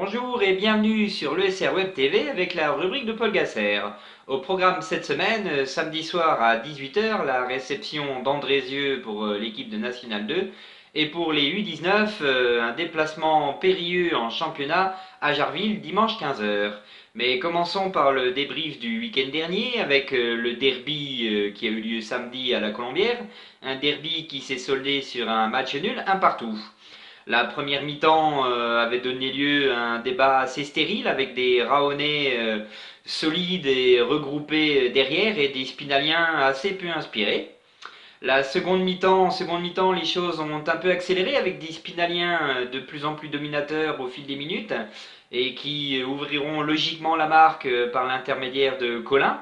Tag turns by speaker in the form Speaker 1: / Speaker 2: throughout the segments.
Speaker 1: Bonjour et bienvenue sur l'ESR Web TV avec la rubrique de Paul Gasser. Au programme cette semaine, samedi soir à 18 h, la réception d'Andrézieux pour l'équipe de National 2 et pour les U19, un déplacement périlleux en championnat à Jarville dimanche 15 h. Mais commençons par le débrief du week-end dernier avec le derby qui a eu lieu samedi à la Colombière, un derby qui s'est soldé sur un match nul, un partout. La première mi-temps avait donné lieu à un débat assez stérile avec des Rahonnais solides et regroupés derrière et des Spinaliens assez peu inspirés. La seconde mi-temps, les choses ont un peu accéléré avec des Spinaliens de plus en plus dominateurs au fil des minutes et qui ouvriront logiquement la marque par l'intermédiaire de Colin.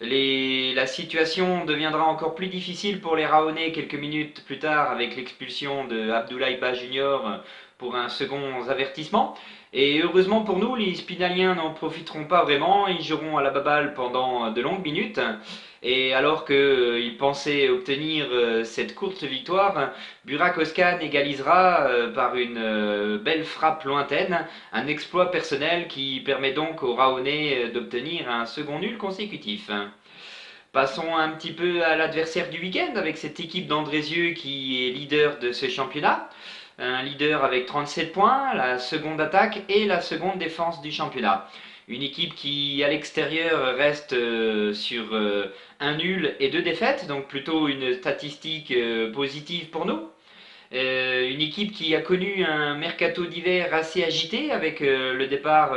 Speaker 1: La situation deviendra encore plus difficile pour les Rahonnais quelques minutes plus tard avec l'expulsion de Abdoulaye Ba Junior pour un second avertissement. Et heureusement pour nous, les Spinaliens n'en profiteront pas vraiment, ils joueront à la baballe pendant de longues minutes. Et alors qu'ils pensaient obtenir cette courte victoire, Burak Özkan égalisera par une belle frappe lointaine, un exploit personnel qui permet donc aux Rahonnais d'obtenir un second nul consécutif. Passons un petit peu à l'adversaire du week-end avec cette équipe d'Andrézieux qui est leader de ce championnat. Un leader avec 37 points, la seconde attaque et la seconde défense du championnat. Une équipe qui à l'extérieur reste sur un nul et deux défaites, donc plutôt une statistique positive pour nous. Une équipe qui a connu un mercato d'hiver assez agité avec le départ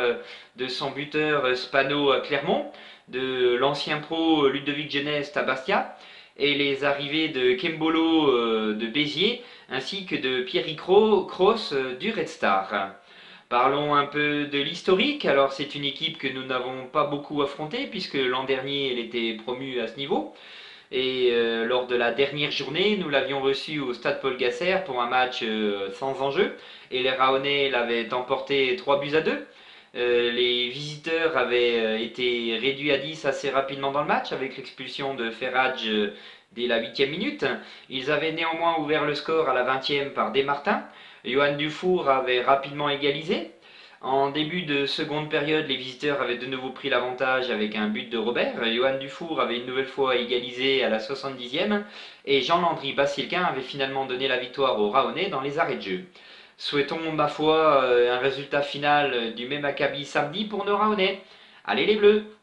Speaker 1: de son buteur Spano à Clermont, de l'ancien pro Ludovic Genest à Bastia et les arrivées de Kembolo de Béziers ainsi que de Pierre Kroos du Red Star. Parlons un peu de l'historique. Alors c'est une équipe que nous n'avons pas beaucoup affrontée puisque l'an dernier elle était promue à ce niveau. Et lors de la dernière journée, nous l'avions reçu au stade Paul Gasser pour un match sans enjeu. Et les Rahonnais l'avaient emporté 3 buts à 2. Les visiteurs avaient été réduits à 10 assez rapidement dans le match avec l'expulsion de Ferrage dès la 8e minute. Ils avaient néanmoins ouvert le score à la 20e par Desmartins. Johan Dufour avait rapidement égalisé. En début de seconde période, les visiteurs avaient de nouveau pris l'avantage avec un but de Robert. Johan Dufour avait une nouvelle fois égalisé à la 70e et Jean-Landry Bassilquin avait finalement donné la victoire aux Rahonnais dans les arrêts de jeu. Souhaitons, ma foi, un résultat final du même acabit samedi pour nos Rahonnais. Allez les Bleus!